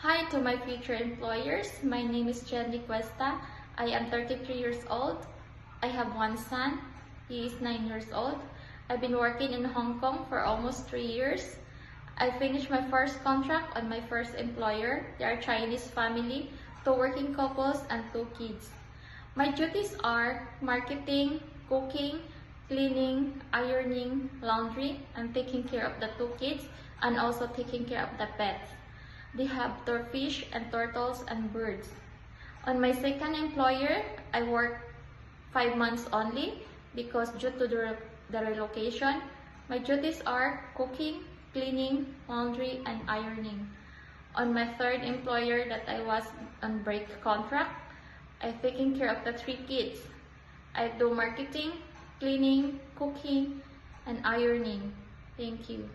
Hi to my future employers. My name is Jenny Cuesta. I am 33 years old. I have one son. He is 9 years old. I've been working in Hong Kong for almost 3 years. I finished my first contract on my first employer. They are Chinese family, 2 working couples and 2 kids. My duties are marketing, cooking, cleaning, ironing, laundry, and taking care of the 2 kids and also taking care of the pets. They have fish and turtles and birds. On my second employer, I worked 5 months only because due to the relocation, my duties are cooking, cleaning, laundry, and ironing. On my third employer that I was on break contract, I'm taking care of the 3 kids. I do marketing, cleaning, cooking, and ironing. Thank you.